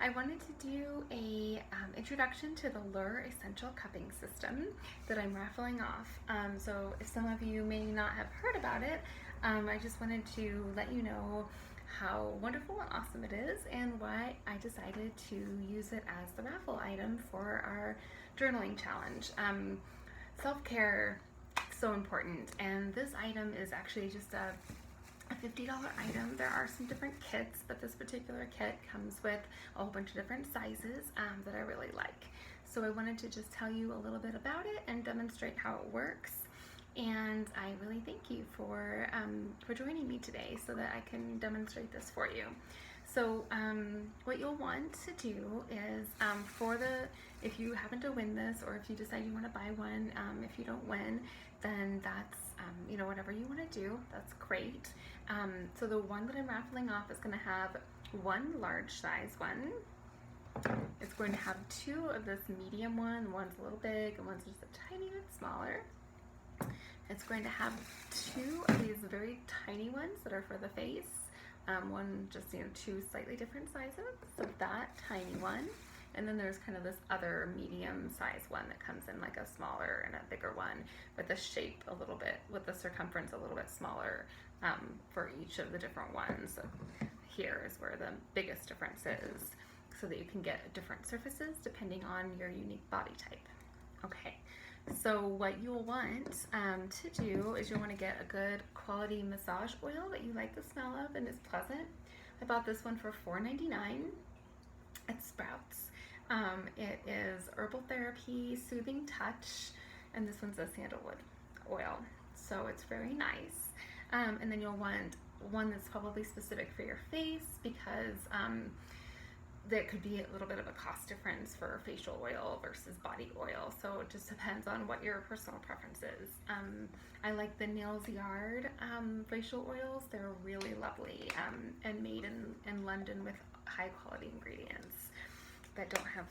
I wanted to do a introduction to the Lure Essential Cupping System that I'm raffling off. So if some of you may not have heard about it, I just wanted to let you know how wonderful and awesome it is and why I decided to use it as the raffle item for our journaling challenge. Self-care is so important, and this item is actually just a $50 item. There are some different kits, but this particular kit comes with a whole bunch of different sizes that I really like. So I wanted to just tell you a little bit about it and demonstrate how it works. And I really thank you for joining me today so that I can demonstrate this for you. So what you'll want to do is if you happen to win this, or if you decide you want to buy one, if you don't win, then that's whatever you want to do, that's great. So the one that I'm raffling off is going to have one large size one. It's going to have two of this medium one. One's a little big and one's just a tiny bit smaller. It's going to have two of these very tiny ones that are for the face. One just, two slightly different sizes of that tiny one. And then there's kind of this other medium size one that comes in like a smaller and a bigger one with the shape a little bit, with the circumference a little bit smaller for each of the different ones. So here is where the biggest difference is, so that you can get different surfaces depending on your unique body type. Okay, so what you'll want to do is you'll want to get a good quality massage oil that you like the smell of and is pleasant. I bought this one for $4.99 at Sprouts. It is Herbal Therapy Soothing Touch, and this one's a sandalwood oil, so it's very nice. And then you'll want one that's probably specific for your face, because there could be a little bit of a cost difference for facial oil versus body oil, so it just depends on what your personal preference is. I like the Nails Yard facial oils. They're really lovely and made in London with high quality ingredients that don't have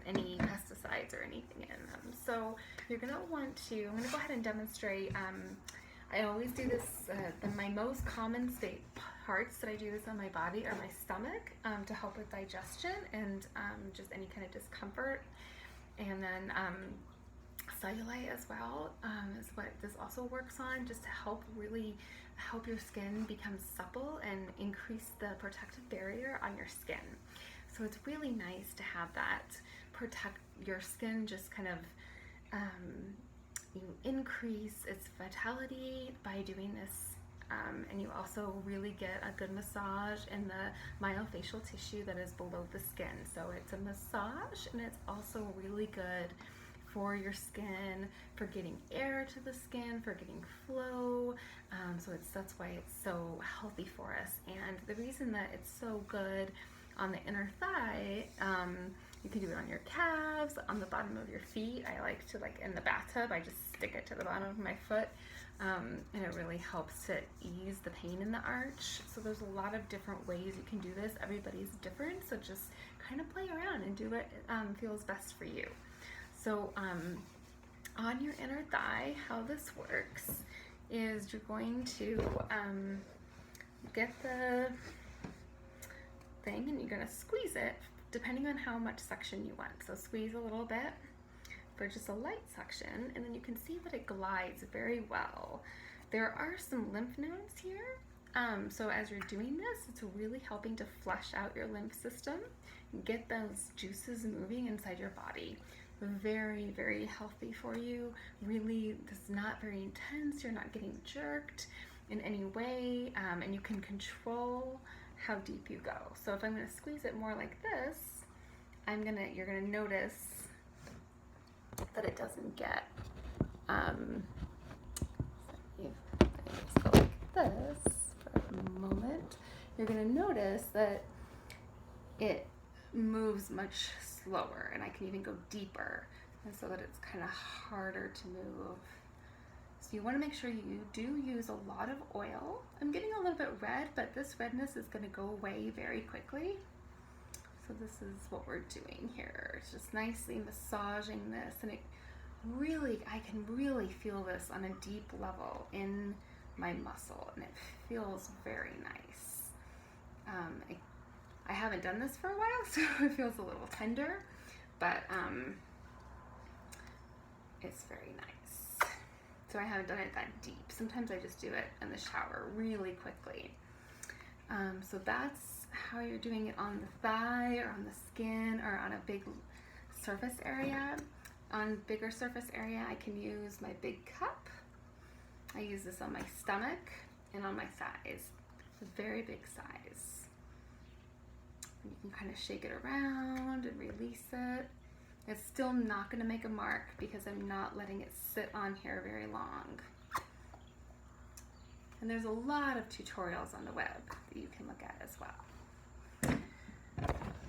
any pesticides or anything in them. So you're gonna want to, I'm gonna go ahead and demonstrate. I always do this, my most common parts that I do this on my body are my stomach to help with digestion and just any kind of discomfort. And then cellulite as well is what this also works on, just to really help your skin become supple and increase the protective barrier on your skin. So it's really nice to have that protect your skin, just kind of you increase its vitality by doing this, and you also really get a good massage in the myofascial tissue that is below the skin. So it's a massage, and it's also really good for your skin, for getting air to the skin, for getting flow. So that's why it's so healthy for us. And the reason that it's so good on the inner thigh, you can do it on your calves, on the bottom of your feet. I like to, in the bathtub, I just stick it to the bottom of my foot, and it really helps to ease the pain in the arch. So there's a lot of different ways you can do this. Everybody's different, so just kind of play around and do what feels best for you. So on your inner thigh, how this works is you're going to get the thing, and you're going to squeeze it depending on how much suction you want. So squeeze a little bit for just a light suction, and then you can see that it glides very well. There are some lymph nodes here, so as you're doing this, it's really helping to flush out your lymph system, get those juices moving inside your body. Very, very healthy for you. Really, this is not very intense. You're not getting jerked in any way, and you can control how deep you go. So if I'm going to squeeze it more like this, you're going to notice that it doesn't get, let's go like this for a moment. You're going to notice that it moves much slower, and I can even go deeper, and so that it's kind of harder to move. So you want to make sure you do use a lot of oil. I'm getting a little bit red, but this redness is going to go away very quickly. So this is what we're doing here. It's just nicely massaging this, and I can really feel this on a deep level in my muscle, and it feels very nice. I haven't done this for a while, so it feels a little tender, but it's very nice. So I haven't done it that deep. Sometimes I just do it in the shower really quickly. So that's how you're doing it on the thigh or on the skin or on a big surface area. On bigger surface area, I can use my big cup. I use this on my stomach and on my thighs. It's a very big size. And you can kind of shake it around and release it. It's still not going to make a mark because I'm not letting it sit on here very long. And there's a lot of tutorials on the web that you can look at as well.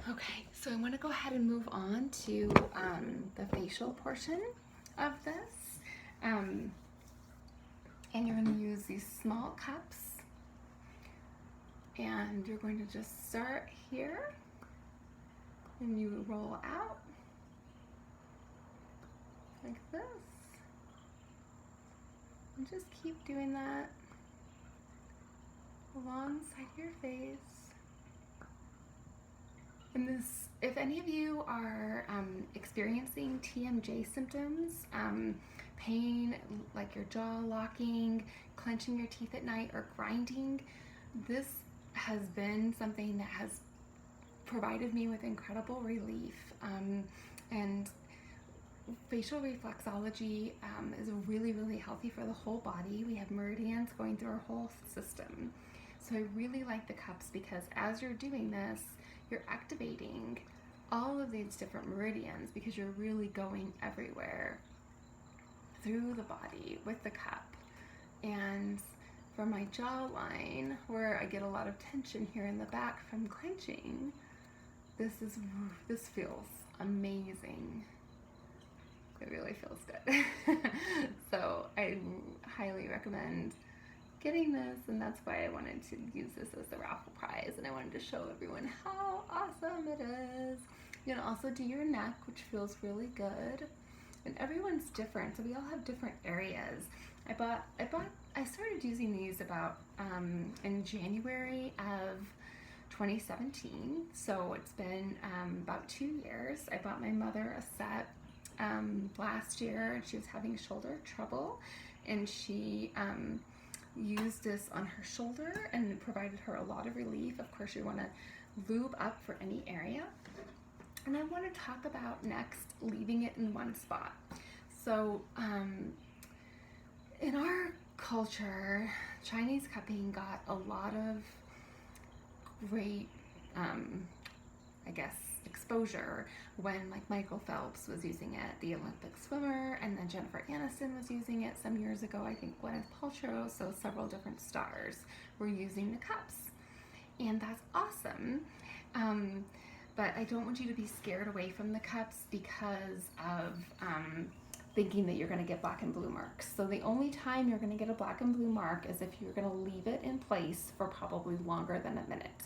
Okay, so I want to go ahead and move on to the facial portion of this. And you're going to use these small cups. And you're going to just start here. And you roll out like this. And just keep doing that alongside your face. And this, if any of you are experiencing TMJ symptoms, pain like your jaw locking, clenching your teeth at night, or grinding, this has been something that has provided me with incredible relief. And facial reflexology is really, really healthy for the whole body. We have meridians going through our whole system. So I really like the cups because as you're doing this, you're activating all of these different meridians because you're really going everywhere through the body with the cup. And for my jawline, where I get a lot of tension here in the back from clenching, this feels amazing. It really feels good. So I highly recommend getting this, and that's why I wanted to use this as the raffle prize, and I wanted to show everyone how awesome it is. You can also do your neck, which feels really good, and everyone's different, so we all have different areas. I started using these about in January of 2017, so it's been about 2 years. I bought my mother a set last year. She was having shoulder trouble, and she used this on her shoulder and it provided her a lot of relief. Of course, you want to lube up for any area. And I want to talk about next leaving it in one spot. So in our culture, Chinese cupping got a lot of great I guess exposure when like Michael Phelps was using it, the Olympic swimmer, and then Jennifer Aniston was using it some years ago. I think Gwyneth Paltrow, so several different stars were using the cups, and that's awesome. But I don't want you to be scared away from the cups because of thinking that you're going to get black and blue marks. So the only time you're going to get a black and blue mark is if you're going to leave it in place for probably longer than a minute.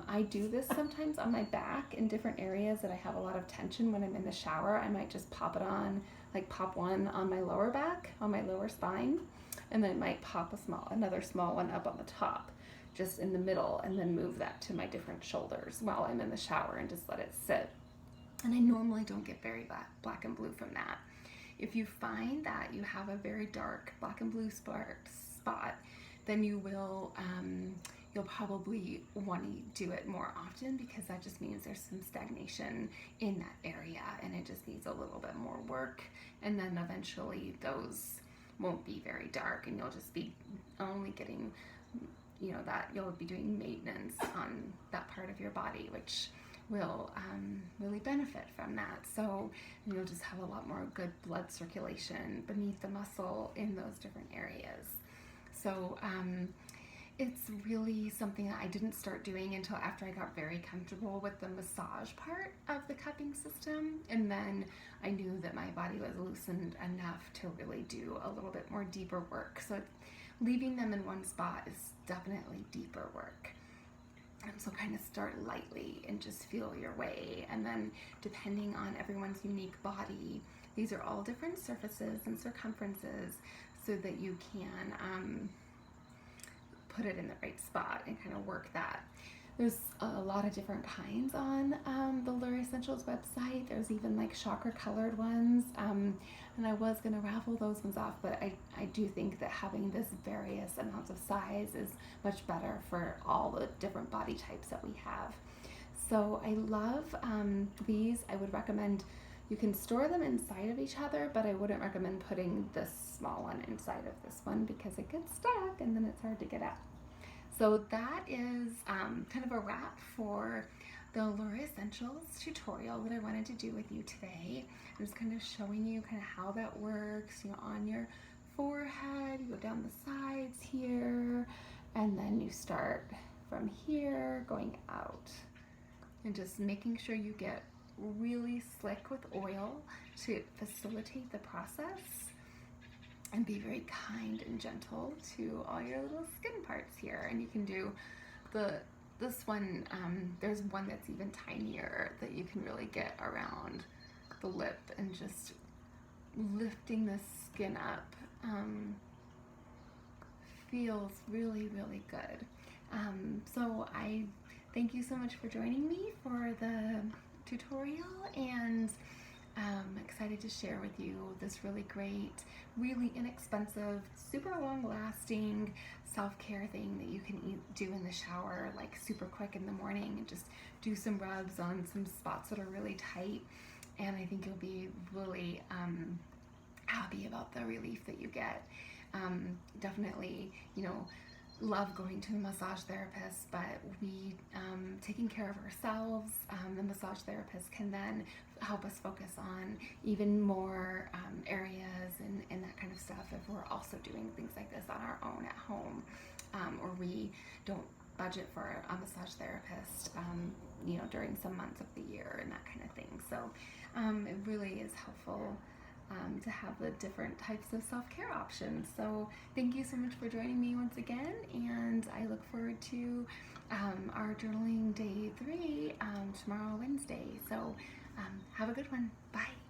I do this sometimes on my back in different areas that I have a lot of tension when I'm in the shower. I might just pop it on, like pop one on my lower back, on my lower spine, and then I might pop another small one up on the top, just in the middle, and then move that to my different shoulders while I'm in the shower and just let it sit. And I normally don't get very black and blue from that. If you find that you have a very dark black and blue spot, then you will you'll probably want to do it more often because that just means there's some stagnation in that area and it just needs a little bit more work, and then eventually those won't be very dark and you'll just be only getting, you know, that you'll be doing maintenance on that part of your body, which will really benefit from that. So you'll just have a lot more good blood circulation beneath the muscle in those different areas. So it's really something that I didn't start doing until after I got very comfortable with the massage part of the cupping system, and then I knew that my body was loosened enough to really do a little bit more deeper work. So leaving them in one spot is definitely deeper work. And so kind of start lightly and just feel your way, and then depending on everyone's unique body, these are all different surfaces and circumferences so that you can put it in the right spot and kind of work that. There's a lot of different kinds on the Lure Essentials website. There's even like chakra colored ones. And I was going to raffle those ones off, but I do think that having this various amounts of size is much better for all the different body types that we have. So I love these. I would recommend you can store them inside of each other, but I wouldn't recommend putting this small one inside of this one because it gets stuck and then it's hard to get out. So that is kind of a wrap for the Lure Essentials tutorial that I wanted to do with you today. I'm just kind of showing you kind of how that works, on your forehead, you go down the sides here, and then you start from here going out. And just making sure you get really slick with oil to facilitate the process, and be very kind and gentle to all your little skin parts here. And you can do this one, there's one that's even tinier that you can really get around the lip and just lifting the skin up feels really, really good. So I thank you so much for joining me for the tutorial, and I'm excited to share with you this really great, really inexpensive, super long lasting self-care thing that you can do in the shower, like super quick in the morning, and just do some rubs on some spots that are really tight. And I think you'll be really happy about the relief that you get. Definitely, love going to a massage therapist, but we taking care of ourselves, the massage therapist can then help us focus on even more areas and that kind of stuff if we're also doing things like this on our own at home, or we don't budget for a massage therapist during some months of the year and that kind of thing. So it really is helpful to have the different types of self-care options. So thank you so much for joining me once again, and I look forward to our journaling day 3 tomorrow, Wednesday. So have a good one. Bye.